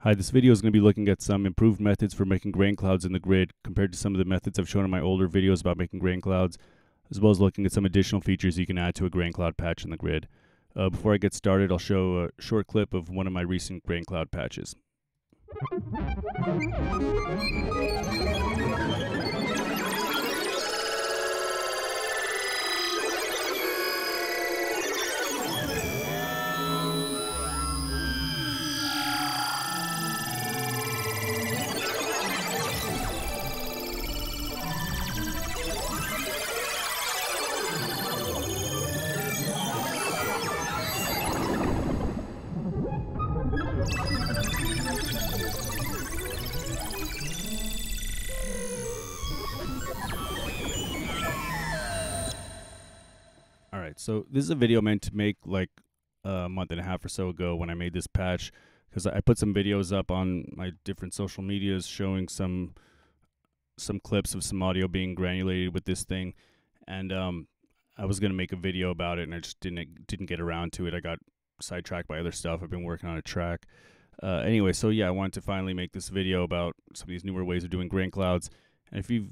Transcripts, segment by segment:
Hi, this video is going to be looking at some improved methods for making grain clouds in the grid compared to some of the methods I've shown in my older videos about making grain clouds, as well as looking at some additional features you can add to a grain cloud patch in the grid. Before I get started, I'll show a short clip of one of my recent grain cloud patches. Alright, so this is a video meant to make like a month and a half or so ago when I made this patch, because I put some videos up on my different social medias showing some clips of some audio being granulated with this thing, and I was going to make a video about it and I just didn't get around to it. I got sidetracked by other stuff. I've been working on a track. Anyway, so yeah, I wanted to finally make this video about some of these newer ways of doing grain clouds. And if you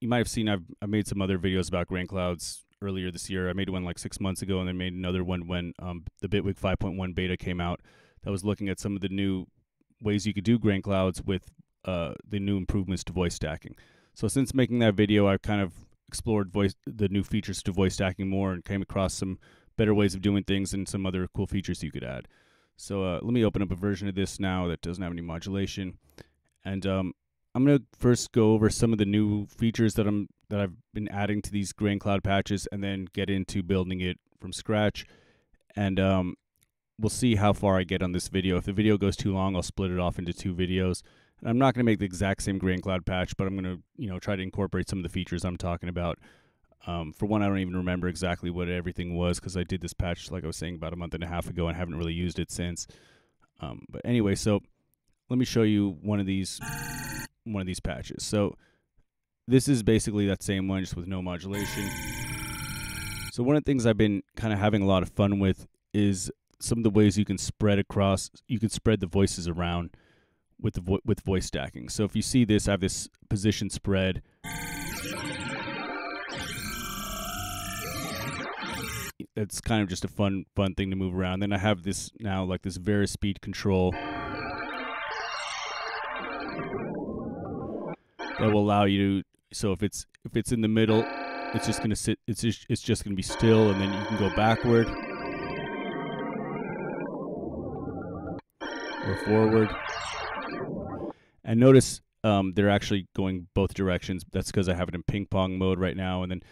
might have seen, I made some other videos about grain clouds earlier this year. I made one like 6 months ago, and then made another one when the Bitwig 5.1 beta came out that was looking at some of the new ways you could do grain clouds with the new improvements to voice stacking. So since making that video, I've kind of explored the new features to voice stacking more and came across some better ways of doing things and some other cool features you could add. So let me open up a version of this now that doesn't have any modulation, and I'm going to first go over some of the new features that I've been adding to these grain cloud patches, and then get into building it from scratch. And we'll see how far I get on this video. If the video goes too long, I'll split it off into 2 videos. And I'm not going to make the exact same grain cloud patch, but I'm going to try to incorporate some of the features I'm talking about. For one, I don't even remember exactly what everything was, because I did this patch, like I was saying, about a month and a half ago and haven't really used it since. But anyway, so let me show you one of these patches. So this is basically that same one, just with no modulation. So one of the things I've been kind of having a lot of fun with is some of the ways you can spread the voices around with voice stacking. So if you see this, I have this position spread. It's kind of just a fun thing to move around. Then I have this now, like this speed control that will allow you to. So if it's in the middle, it's just going to sit. It's just going to be still, and then you can go backward or forward. And notice they're actually going both directions. That's because I have it in ping pong mode right now, and then.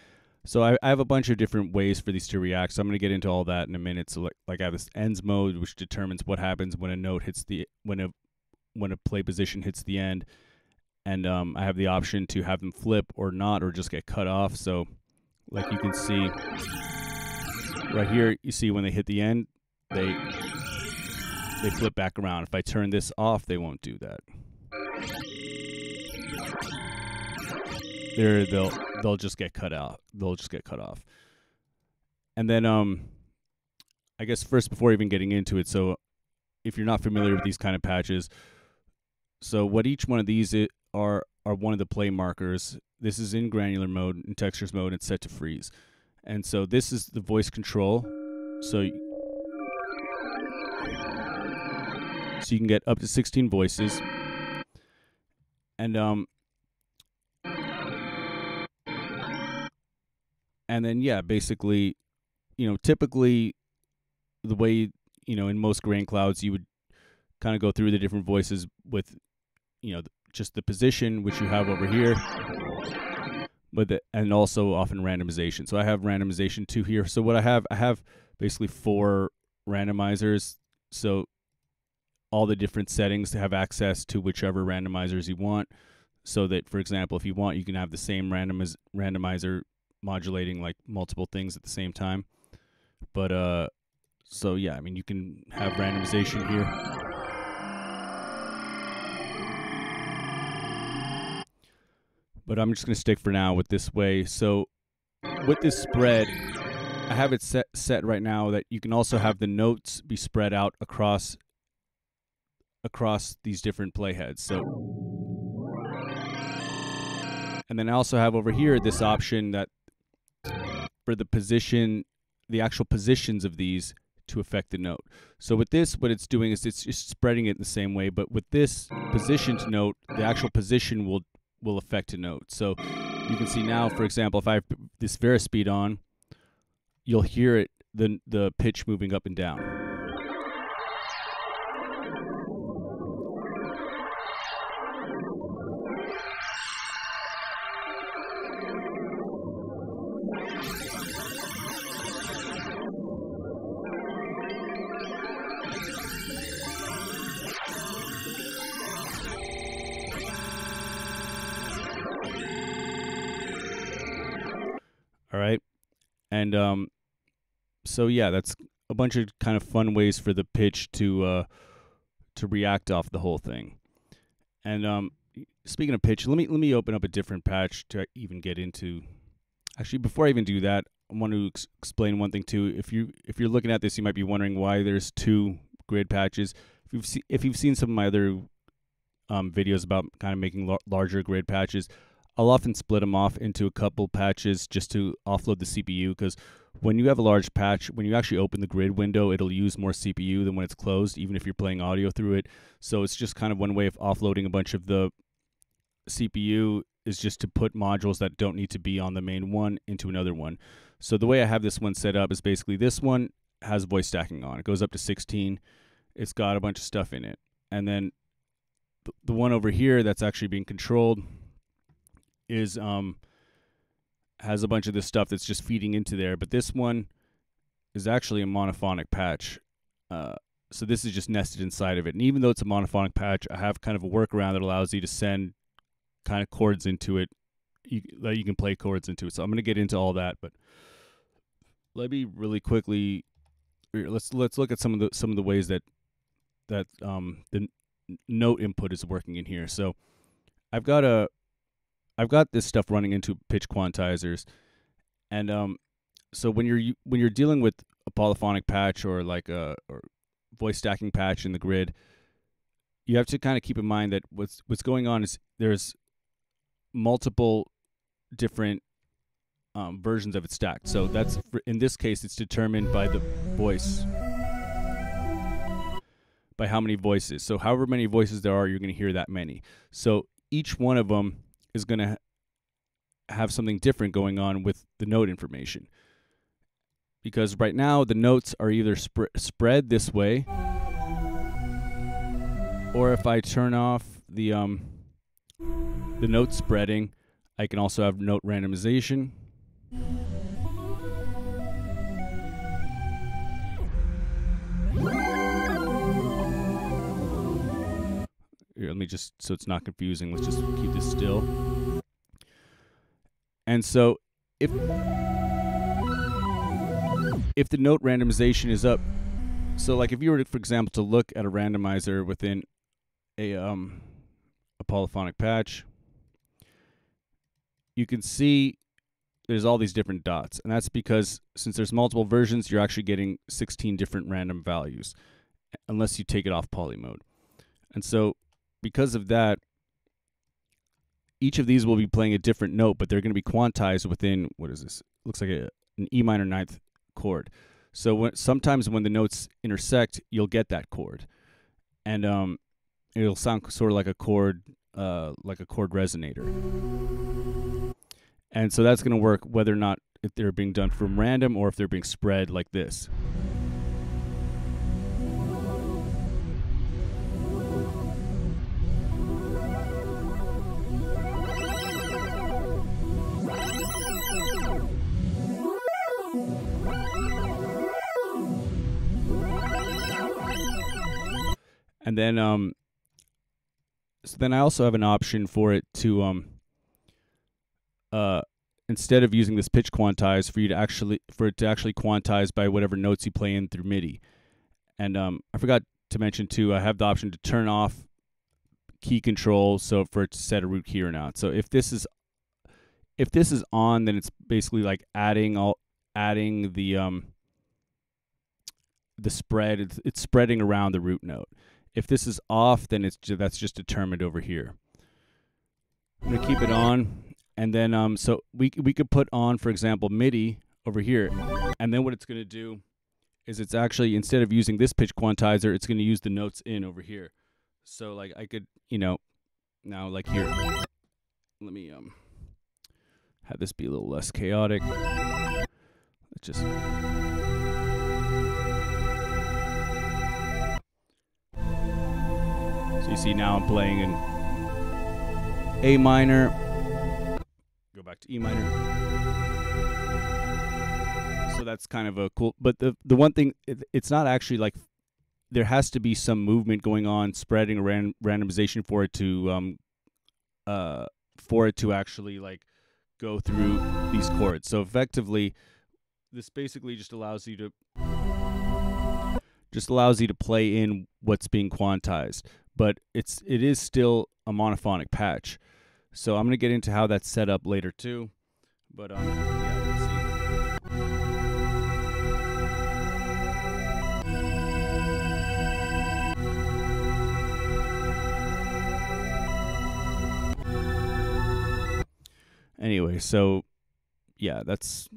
So I have a bunch of different ways for these to react, so I'm going to get into all that in a minute. So like I have this ends mode, which determines what happens when a note hits when a play position hits the end, and I have the option to have them flip or not, or just get cut off. So like you can see right here, you see when they hit the end, they flip back around. If I turn this off, they won't do that. They'll just get cut out. They'll just get cut off. And then I guess first, before even getting into it, so if you're not familiar with these kind of patches, so what each one of these are one of the play markers. This is in granular mode, in textures mode, it's set to freeze. And so this is the voice control. So you can get up to 16 voices. And then, yeah, basically, typically the way, in most grain clouds, you would kind of go through the different voices with, just the position, which you have over here, and also often randomization. So I have randomization 2 here. So what I have basically 4 randomizers. So all the different settings to have access to whichever randomizers you want. So that, for example, if you want, you can have the same randomizer modulating like multiple things at the same time. But so yeah, I mean, you can have randomization here. But I'm just going to stick for now with this way. So with this spread, I have it set right now that you can also have the notes be spread out across across these different playheads. So, and then I also have over here this option that for the actual positions of these to affect the note. So with this, what it's doing is it's just spreading it in the same way, but with this positioned note, the actual position will affect a note. So you can see now, for example, if I have this Verispeed on, you'll hear it, the pitch moving up and down. All right, and so yeah, that's a bunch of kind of fun ways for the pitch to react off the whole thing. And speaking of pitch, let me open up a different patch to even get into. Actually, before I even do that, I want to explain one thing too. If you're looking at this, you might be wondering why there's two grid patches. If you've seen some of my other videos about kind of making larger grid patches, I'll often split them off into a couple patches just to offload the CPU, because when you have a large patch, when you actually open the grid window, it'll use more CPU than when it's closed, even if you're playing audio through it. So it's just kind of one way of offloading a bunch of the CPU, is just to put modules that don't need to be on the main one into another one. So the way I have this one set up is basically this one has voice stacking on. It goes up to 16. It's got a bunch of stuff in it. And then the one over here that's actually being controlled is has a bunch of this stuff that's just feeding into there, but this one is actually a monophonic patch. So this is just nested inside of it. And even though it's a monophonic patch, I have kind of a workaround that allows you to send kind of chords into it, that you can play chords into it. So I'm going to get into all that, but let me really quickly let's look at some of the ways that the note input is working in here. So I've got this stuff running into pitch quantizers, and so when you're dealing with a polyphonic patch or like or voice stacking patch in the grid, you have to kind of keep in mind that what's going on is there's multiple different versions of it stacked. So that's in this case, it's determined by the voice, by how many voices. So however many voices there are, you're going to hear that many. So each one of them is going to have something different going on with the note information, because right now the notes are either spread this way, or if I turn off the note spreading, I can also have note randomization. Here, let me just, so it's not confusing, let's just keep this still. And so if the note randomization is up, so like if you were to, for example, to look at a randomizer within a polyphonic patch, you can see there's all these different dots, and that's because since there's multiple versions, you're actually getting 16 different random values, unless you take it off poly mode. And so because of that, each of these will be playing a different note, but they're going to be quantized within, what is this? Looks like an E minor ninth chord. So sometimes when the notes intersect, you'll get that chord, and it'll sound sort of like a chord resonator. And so that's going to work whether or not if they're being done from random or if they're being spread like this. And then, so then I also have an option for it to, instead of using this pitch quantize, for it to actually quantize by whatever notes you play in through MIDI. And I forgot to mention too, I have the option to turn off key control, so for it to set a root key or not. So if this is on, then it's basically like adding the spread. It's spreading around the root note. if this is off, then that's just determined over here. I'm gonna keep it on, and then so we could put on, for example, MIDI over here, and then what it's gonna do is it's actually, instead of using this pitch quantizer, it's gonna use the notes in over here. So like I could, now like here, let me have this be a little less chaotic. Let's just. So you see now I'm playing in A minor, go back to E minor. So that's kind of a cool, but the one thing, it's not actually like, there has to be some movement going on, spreading or randomization for it to actually like go through these chords. So effectively, this basically just allows you to play in what's being quantized, but it is still a monophonic patch. So I'm gonna get into how that's set up later too, but yeah, let's see. Anyway, so yeah, that's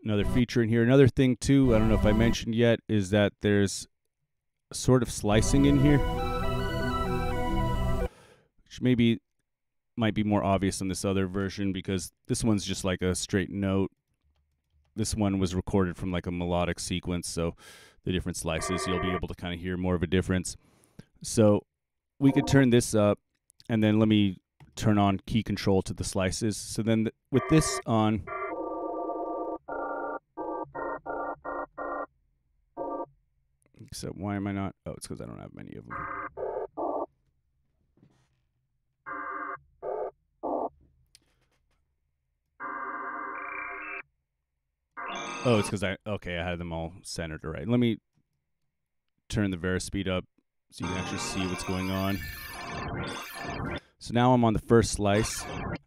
another feature in here. Another thing too, I don't know if I mentioned yet, is that there's sort of slicing in here, which might be more obvious in this other version, because this one's just like a straight note. This one was recorded from like a melodic sequence, so the different slices, you'll be able to kind of hear more of a difference. So we could turn this up, and then let me turn on key control to the slices. So then with this on, so why am I not? Oh, it's because I don't have many of them. Oh, it's because I had them all centered. All right, let me turn the Verispeed up so you can actually see what's going on. So now I'm on the first slice.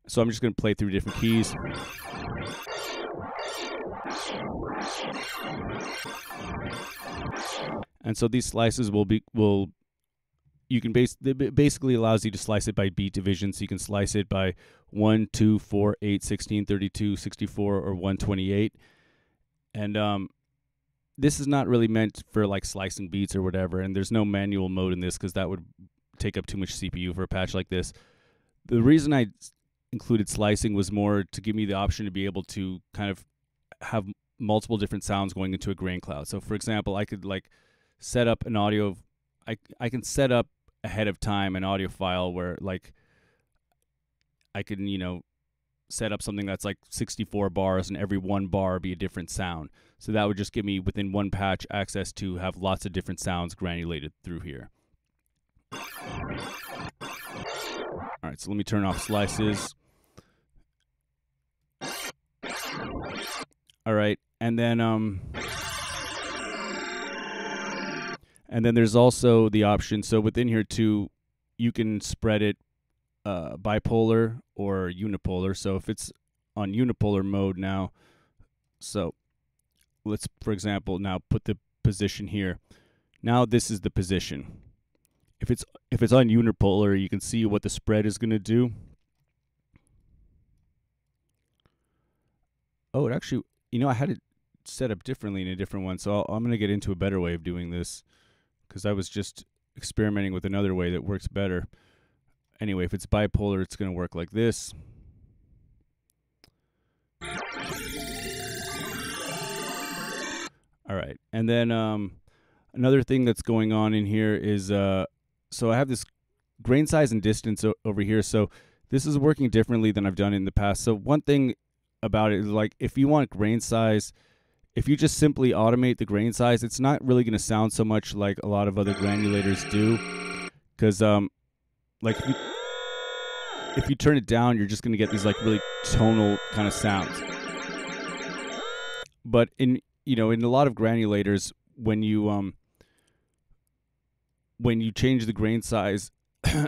So I'm just going to play through different keys. And so these slices basically allows you to slice it by beat division. So you can slice it by 1, 2, 4, 8, 16, 32, 64, or 128. And this is not really meant for like slicing beats or whatever. And there's no manual mode in this, because that would take up too much CPU for a patch like this. The reason I included slicing was more to give me the option to be able to kind of have multiple different sounds going into a grain cloud. So for example, I could like set up an audio, I can set up ahead of time an audio file where like I can, set up something that's like 64 bars, and every one bar be a different sound. So that would just give me, within one patch, access to have lots of different sounds granulated through here. All right, so let me turn off slices. All right, and then there's also the option. So within here too, you can spread it bipolar or unipolar. So if it's on unipolar mode now, so let's, for example, now put the position here. Now this is the position. If it's on unipolar, you can see what the spread is going to do. Oh, it actually, I had it set up differently in a different one. So I'm going to get into a better way of doing this, because I was just experimenting with another way that works better. Anyway, if it's bipolar, it's going to work like this. All right. And then another thing that's going on in here is, so I have this grain size and distance over here. So this is working differently than I've done in the past. So one thing about it is, like, if you want grain size, if you just simply automate the grain size, it's not really going to sound so much like a lot of other granulators do. Because like if you turn it down, you're just going to get these like really tonal kind of sounds. But in in a lot of granulators, when you change the grain size,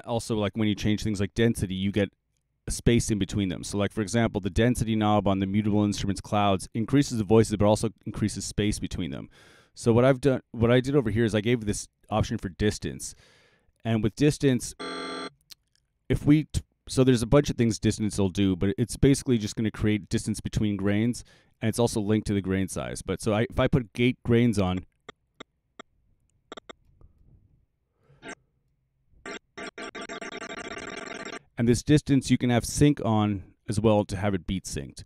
also like when you change things like density, you get a space in between them. So like, for example, the density knob on the mutable instruments clouds increases the voices, but also increases space between them. So what I did over here is I gave this option for distance. And with distance, so there's a bunch of things distance will do, but it's basically just going to create distance between grains, and it's also linked to the grain size. But so if I put gate grains on, and this distance you can have sync on as well to have it beat synced.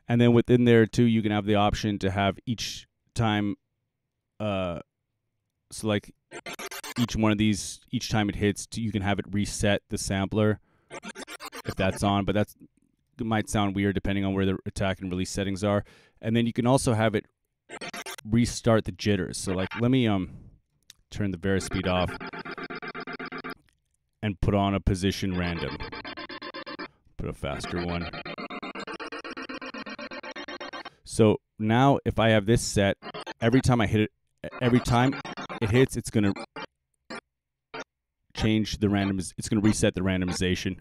And then within there too, you can have the option to have each time, so like each one of these, each time it hits, you can have it reset the sampler if that's on, but it might sound weird depending on where the attack and release settings are. And then you can also have it restart the jitters. So like, let me turn the varispeed off and put on a position random. Put a faster one. So now if I have this set, every time I hit it, every time it hits, it's going to change the it's going to reset the randomization.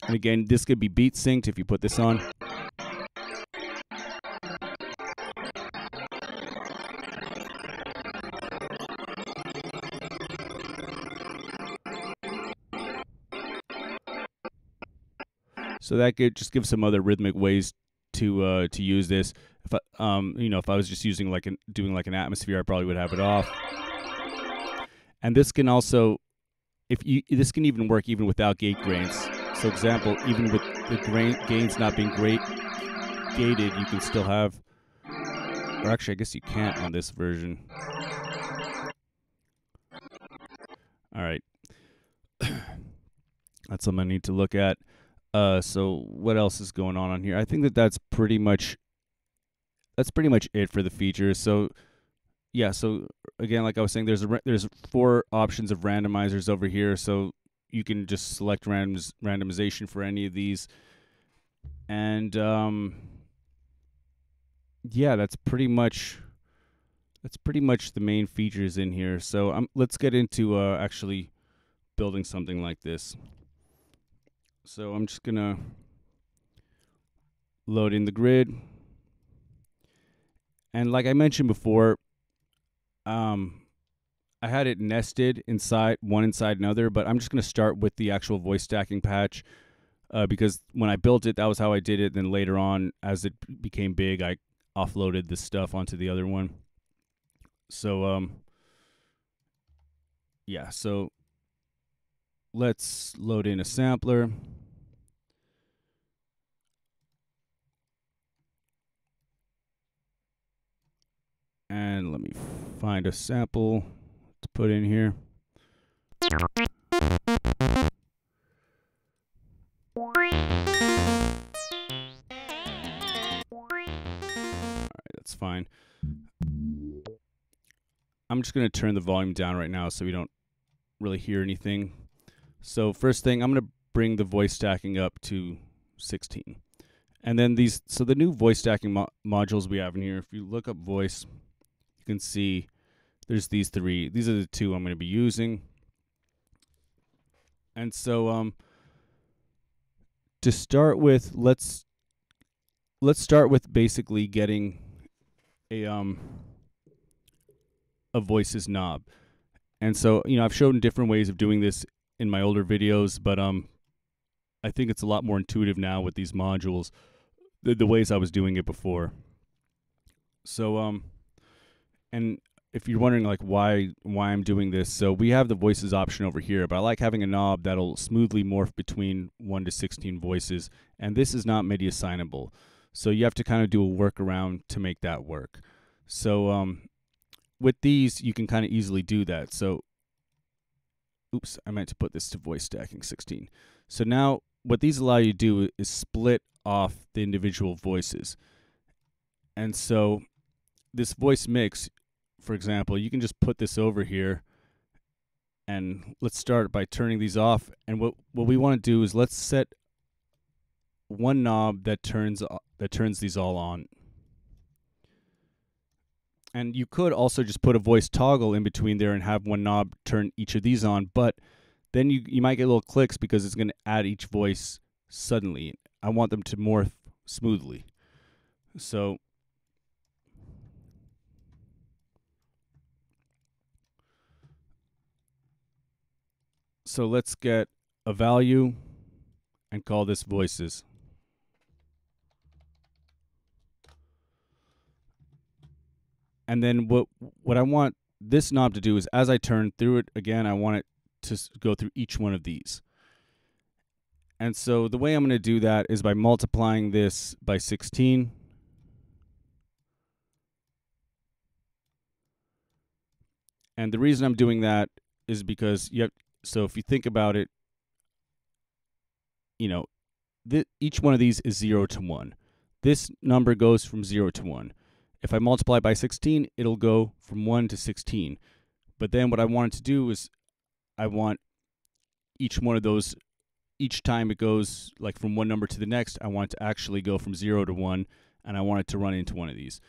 And again, this could be beat synced if you put this on. So that could just give some other rhythmic ways to use this. If I, if I was just using doing like an atmosphere, I probably would have it off. And this can also, this can even work even without gate grains. So example, even with the gains not being gated, you can still have, or actually I guess you can't on this version. All right. That's something I need to look at. So what else is going on here? I think that's pretty much it for the features. So yeah, so again, like I was saying, there's 4 options of randomizers over here. So you can just select randomization for any of these. And yeah, that's pretty much the main features in here. So let's get into actually building something like this. So I'm just going to load in the grid. And like I mentioned before, I had it nested one inside another, but I'm just going to start with the actual voice stacking patch because when I built it, that was how I did it. Then later on, as it became big, I offloaded this stuff onto the other one. So, yeah, so let's load in a sampler. And let me find a sample to put in here. All right, that's fine. I'm just going to turn the volume down right now so we don't really hear anything. So first thing, I'm going to bring the voice stacking up to 16. And then so the new voice stacking modules we have in here, if you look up voice, you can see there's these 3. These are the 2 I'm going to be using. And so to start with, let's start with basically getting a voices knob. And so, I've shown different ways of doing this in my older videos, but I think it's a lot more intuitive now with these modules, the ways I was doing it before. So and if you're wondering like why I'm doing this, so we have the voices option over here, but I like having a knob that'll smoothly morph between 1 to 16 voices, and this is not MIDI assignable. So you have to kind of do a workaround to make that work. So with these, you can kind of easily do that. So, oops, I meant to put this to voice stacking 16. So now what these allow you to do is split off the individual voices. And so this voice mix, for example, you can just put this over here And let's start by turning these off. And what we want to do is let's set one knob that turns these all on. And you could also just put a voice toggle in between there and have one knob turn each of these on, but then you might get little clicks because it's going to add each voice suddenly. I want them to morph smoothly. So let's get a value and call this voices. And then what I want this knob to do is as I turn through it again, I want it to go through each one of these. And so the way I'm going to do that is by multiplying this by 16. And the reason I'm doing that is because so if you think about it, you know, each one of these is 0 to 1. This number goes from 0 to 1. If I multiply by 16, it'll go from 1 to 16. But then what I want it to do is I want each one of those, each time it goes like from one number to the next, I want it to actually go from 0 to 1, and I want it to run into one of these.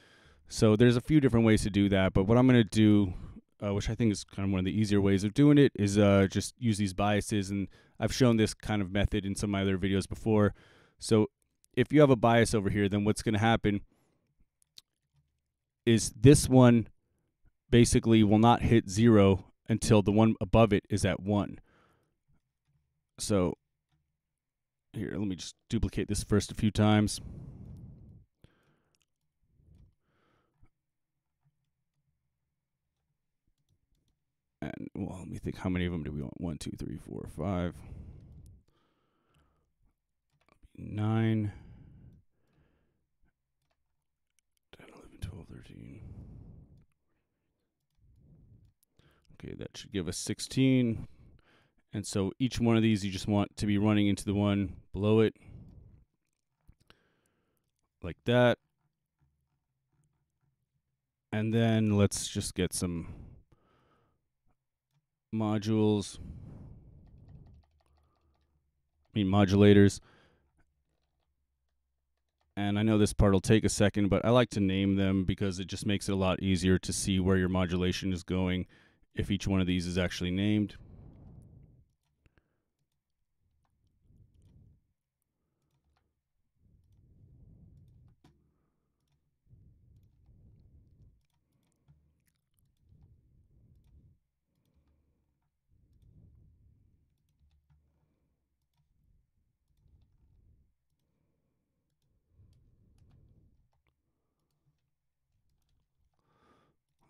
So there's a few different ways to do that, but what I'm going to do, which I think is kind of one of the easier ways of doing it, is just use these biases. And I've shown this kind of method in some of my other videos before. So if you have a bias over here, then what's going to happen is this one basically will not hit 0 until the one above it is at 1. So here, let me just duplicate this first a few times. And well, let me think, how many of them do we want? 1, 2, 3, 4, 5, 9, 10, 11, 12, 13. Okay, that should give us 16. And so each one of these you just want to be running into the one below it, like that. And then let's just get some modulators. And I know this part will take a second, but I like to name them because it just makes it a lot easier to see where your modulation is going if each one of these is actually named.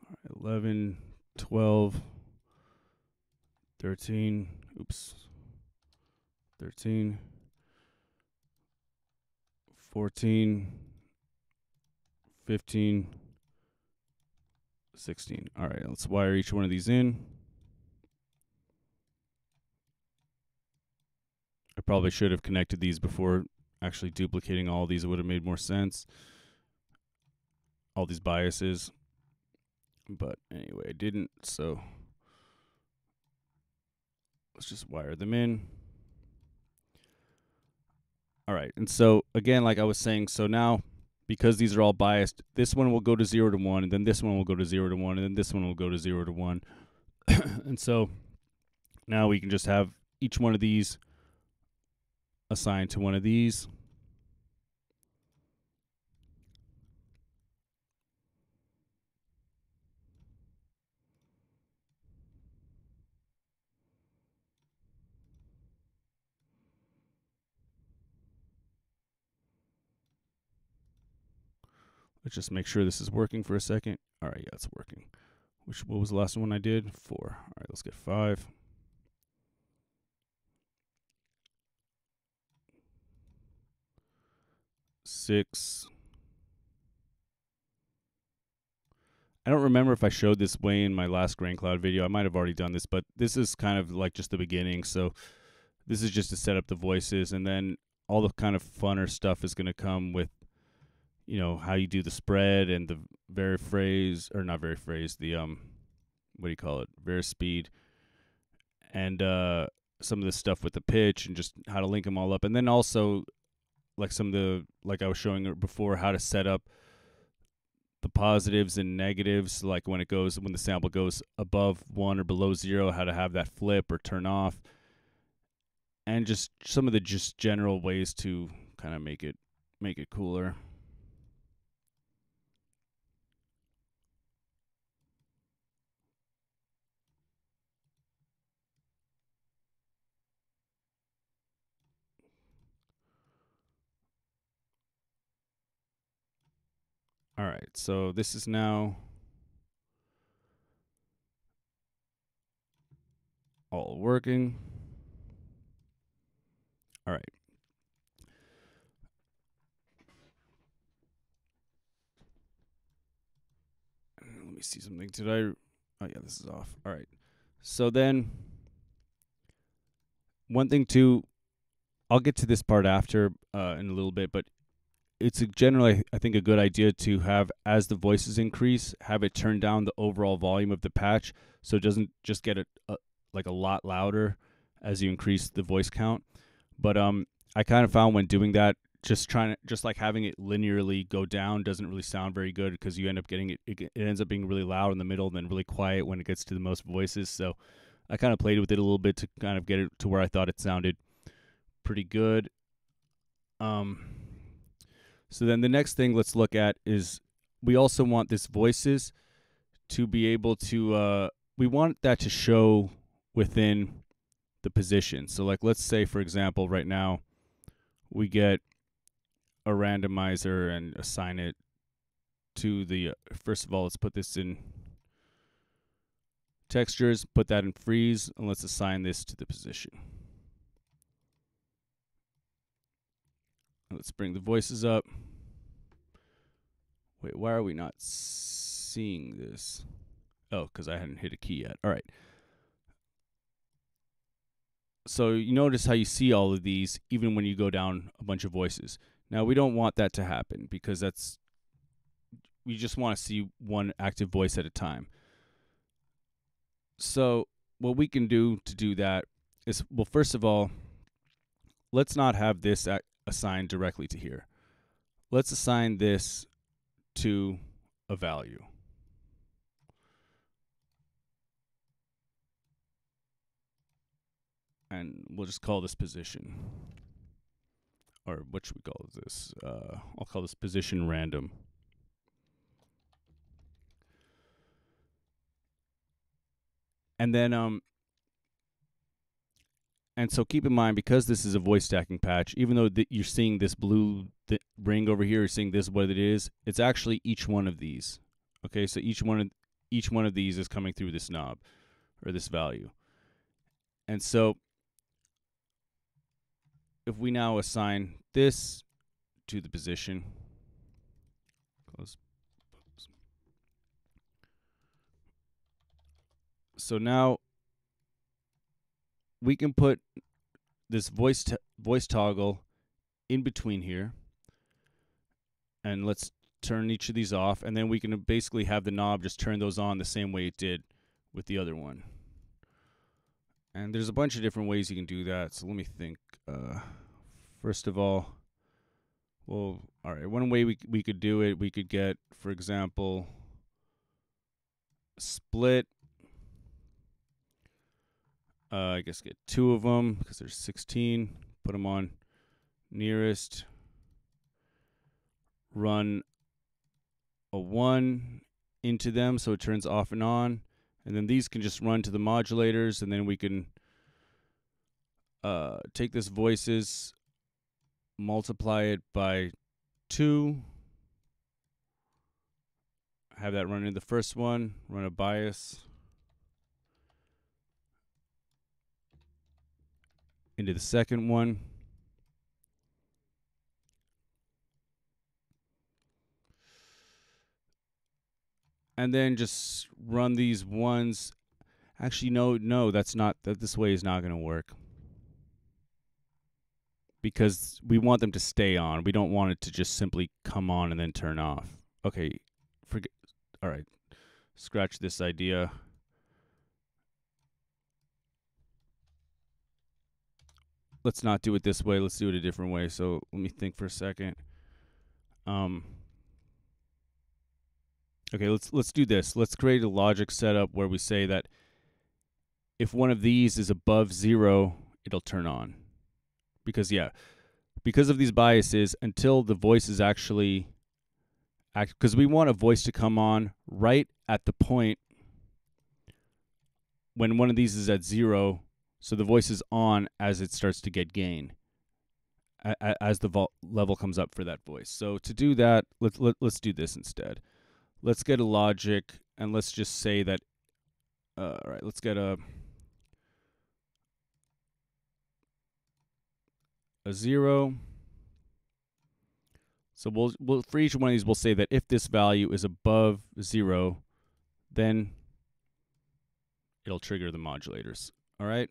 All right, 11, 12, 13, 13, 14, 15, 16. All right, let's wire each one of these in. I probably should have connected these before actually duplicating all of these. It would have made more sense. All these biases. But anyway, I didn't, so let's just wire them in. All right, and so again, like I was saying, so now because these are all biased, this one will go to 0 to 1, and then this one will go to 0 to 1, and then this one will go to 0 to 1. And so now we can just have each one of these assigned to one of these. Let's just make sure this is working for a second. All right, yeah, it's working. What was the last one I did? 4. All right, let's get 5. 6. I don't remember if I showed this way in my last Grain Cloud video. I might have already done this, but this is kind of like just the beginning. So this is just to set up the voices, and then all the kind of funner stuff is going to come with, you know, how you do the spread and the variphrase, or not variphrase, the what do you call it? Varispeed, and some of the stuff with the pitch and just how to link them all up. And then also like some of the, like I was showing before, how to set up the positives and negatives, like when the sample goes above 1 or below 0, how to have that flip or turn off, and just some of the just general ways to kind of make it cooler. All right, so this is now all working. All right. Let me see something. Oh yeah, this is off. All right. So then one thing too, I'll get to this part after in a little bit, but it's generally, I think, a good idea to have, as the voices increase, have it turn down the overall volume of the patch so it doesn't just get like a lot louder as you increase the voice count. But I kind of found when doing that, just like having it linearly go down doesn't really sound very good, because you end up getting it ends up being really loud in the middle and then really quiet when it gets to the most voices. So I kind of played with it a little bit to kind of get it to where I thought it sounded pretty good. So then the next thing let's look at is, we also want this voices to be able to, we want that to show within the position. So like, let's say, for example, right now we get a randomizer and assign it to the, first of all, let's put this in textures, put that in freeze, and let's assign this to the position. Let's bring the voices up. Wait, why are we not seeing this? Oh, because I hadn't hit a key yet. All right. So you notice how you see all of these even when you go down a bunch of voices. Now, we don't want that to happen, because we just want to see one active voice at a time. So what we can do to do that is, well, first of all, let's not have this assigned directly to here. Let's assign this to a value. And we'll just call this position. Or what should we call this? I'll call this position random. And then, and so keep in mind, because this is a voice stacking patch, even though you're seeing this blue ring over here, you're seeing this, what it is, it's actually each one of these. Okay, so each one of these is coming through this knob, or this value. And so if we now assign this to the position, close. So now we can put this voice toggle in between here, and let's turn each of these off, and then we can basically have the knob just turn those on the same way it did with the other one. And there's a bunch of different ways you can do that, so let me think. First of all, well, all right, one way we could do it, we could get, for example, split. I guess get 2 of them, because there's 16. Put them on nearest. Run a 1 into them so it turns off and on. And then these can just run to the modulators, and then we can take this voices, multiply it by 2. Have that run in the first one, run a bias into the second one. And then just run these ones. Actually, no, this way is not going to work. Because we want them to stay on. We don't want it to just simply come on and then turn off. Okay, forget. All right, scratch this idea. let's not do it this way. Let's do it a different way. So let me think for a second. Okay, let's do this. Let's create a logic setup where we say that if one of these is above 0, it'll turn on. Because of these biases, until the voice is actually because we want a voice to come on right at the point when one of these is at 0, so the voice is on as it starts to get gain, as the level comes up for that voice. So to do that, let's do this instead. Let's get a logic, and let's just say that, all right, let's get a 0. So we'll for each one of these, we'll say that if this value is above 0, then it'll trigger the modulators. All right,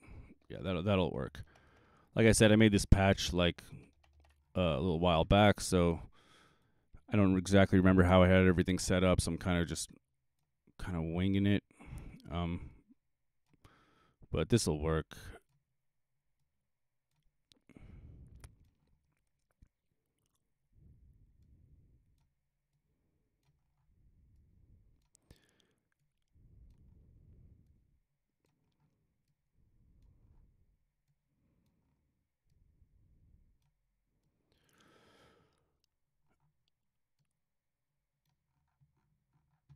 yeah, that'll work. Like I said, I made this patch like a little while back, so I don't exactly remember how I had everything set up. So I'm kind of winging it. But this will work.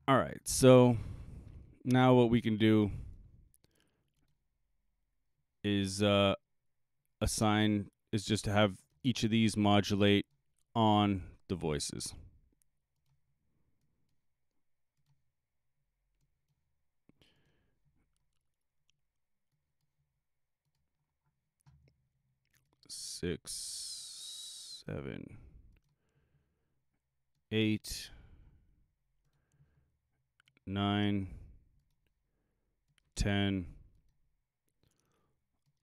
All right, so now what we can do is just to have each of these modulate on the voices. Six, 7, 8, 9, 10,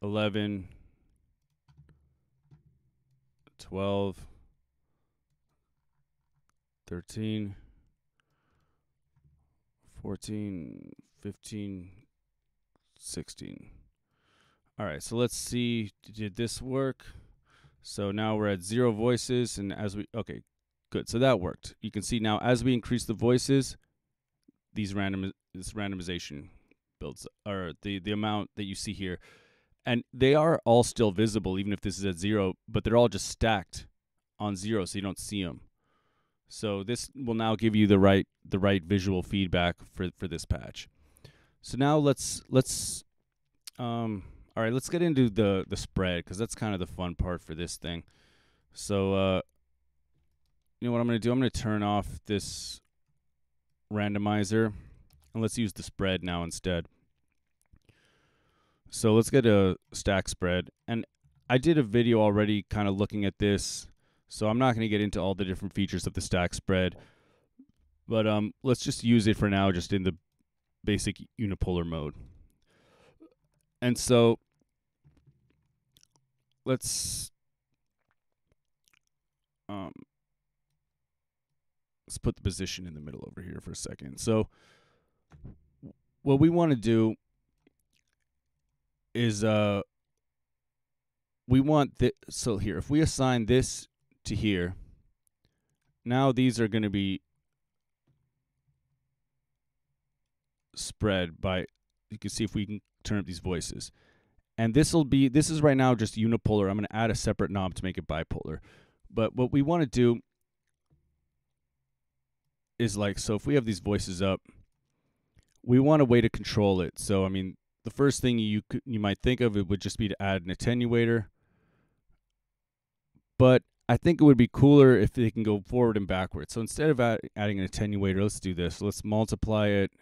11, 12, 13, 14, 15, 16. All right, so let's see, did this work? So now we're at 0 voices, and okay, good. So that worked. You can see now as we increase the voices, this randomization builds, or the amount that you see here. And they are all still visible, even if this is at 0, but they're all just stacked on 0, so you don't see them. So this will now give you the right visual feedback for this patch. So now let's all right, let's get into the spread, because that's kind of the fun part for this thing. So you know what I'm going to do? I'm going to turn off this randomizer, and let's use the spread now instead. So let's get a stack spread. And I did a video already kind of looking at this, so I'm not going to get into all the different features of the stack spread. But let's just use it for now, just in the basic unipolar mode. And so let's put the position in the middle over here for a second. So what we want to do is we want so here, if we assign this to here, now these are going to be spread by, you can see if we can turn up these voices. And this is right now just unipolar. I'm going to add a separate knob to make it bipolar. But what we want to do is, like, so if we have these voices up, we want a way to control it. So I mean, the first thing you might think of, it would just be to add an attenuator. But I think it would be cooler if they can go forward and backwards. So instead of adding an attenuator, let's do this. Let's multiply it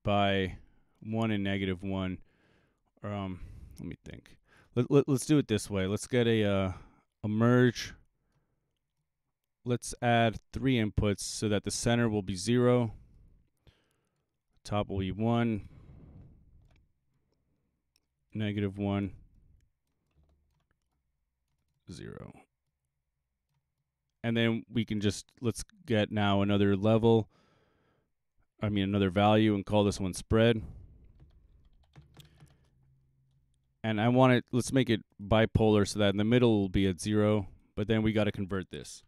by 1 and -1. Let me think. Let's do it this way. Let's get a merge. Let's add 3 inputs so that the center will be 0, top will be 1, -1, 0. And then we can let's get now another level, another value, and call this one spread. And I want it, let's make it bipolar so that in the middle will be at 0, but then we got to convert this.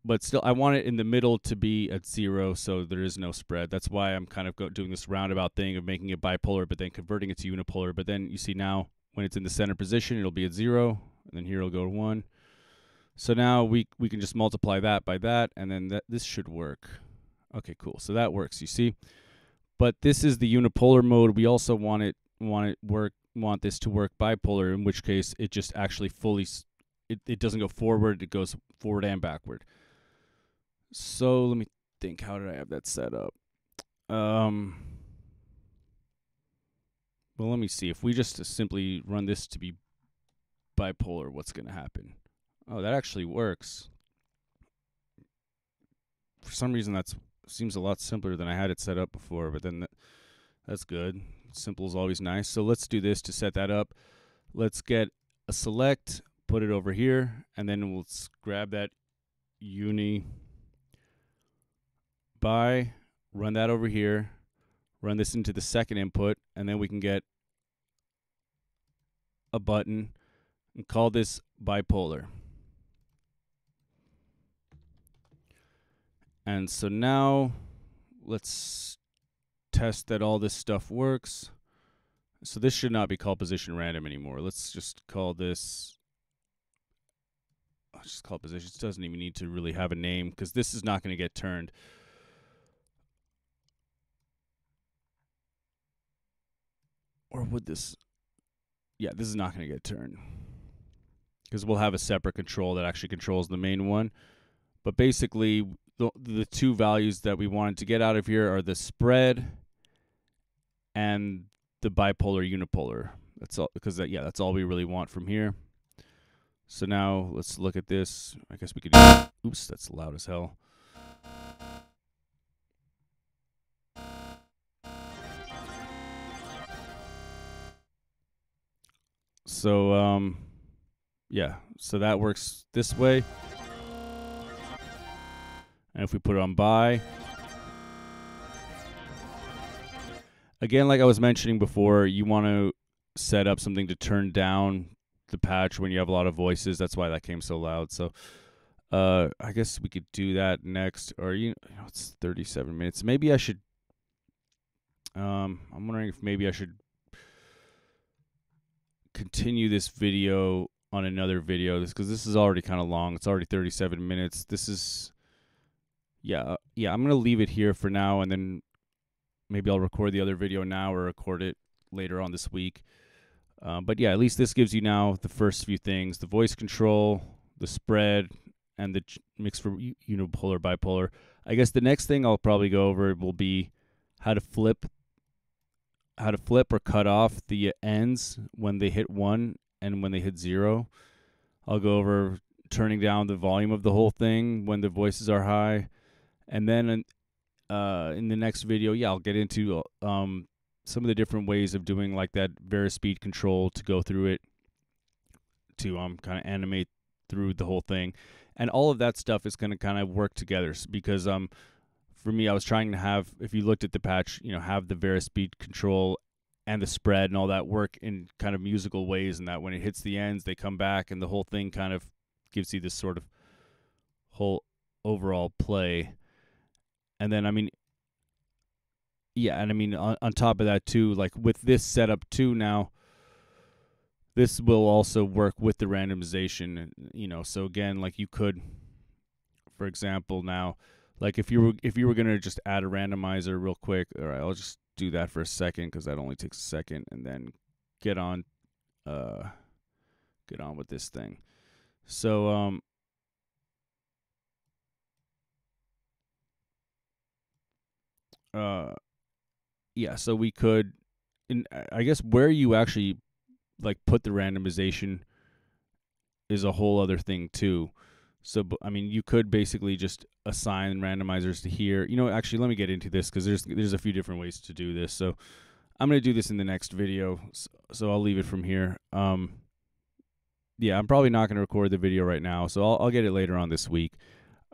But still, I want it in the middle to be at 0, so there is no spread. That's why I'm kind of doing this roundabout thing of making it bipolar, but then converting it to unipolar. But then you see now, when it's in the center position, it'll be at 0, and then here it'll go to 1. So now we can just multiply that by that, and then this should work. Okay, cool. So that works, you see. But this is the unipolar mode. We also want this to work bipolar, in which case it just actually fully, it doesn't go forward, it goes forward and backward. So let me think, how did I have that set up? Well, let me see. If we just simply run this to be bipolar, what's going to happen? Oh, that actually works. For some reason, that seems a lot simpler than I had it set up before, but then that's good. Simple is always nice. So let's do this to set that up. Let's get a select, put it over here, and then we'll grab that uni by, run that over here, run this into the second input, and then we can get a button and call this bipolar. And so now let's test that all this stuff works. So this should not be called position random anymore. Let's just call this, I'll just call it position. It doesn't even need to really have a name because this is not going to get turned. Or would this? Yeah, this is not going to get turned because we'll have a separate control that actually controls the main one. But basically, the two values that we wanted to get out of here are the spread and the bipolar unipolar. That's all, because that's all we really want from here. So now let's look at this. I guess we could do, oops, that's loud as hell. So yeah, so that works this way. And if we put it on by, again, like I was mentioning before, you want to set up something to turn down the patch when you have a lot of voices. That's why that came so loud. So I guess we could do that next. Or you know, it's 37 minutes. Maybe I should. I'm wondering if maybe I should continue this video on another video, because this is already kind of long. It's already 37 minutes. This is. Yeah, I'm going to leave it here for now, and then maybe I'll record the other video now or record it later on this week. But yeah, at least this gives you now the first few things: the voice control, the spread, and the mix for unipolar, bipolar. I guess the next thing I'll probably go over will be how to flip or cut off the ends when they hit 1 and when they hit 0. I'll go over turning down the volume of the whole thing when the voices are high. And then in the next video, I'll get into some of the different ways of doing like that speed control to go through it, to kind of animate through the whole thing. And all of that stuff is going to kind of work together, because for me, I was trying to have, if you looked at the patch, have the speed control and the spread and all that work in kind of musical ways, and that when it hits the ends, they come back, and the whole thing kind of gives you this sort of whole overall play. And then, on top of that too, like with this setup too now, this will also work with the randomization, so again, like you could, for example, now, like if you were going to just add a randomizer real quick, all right, I'll just do that for a second because that only takes a second, and then get on with this thing. So so we could, and I guess where you actually like put the randomization is a whole other thing too. So you could basically just assign randomizers to here. Actually, let me get into this because there's a few different ways to do this. So I'm going to do this in the next video. So I'll leave it from here. I'm probably not going to record the video right now, so I'll get it later on this week.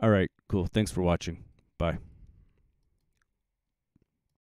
All right, cool. Thanks for watching. Bye.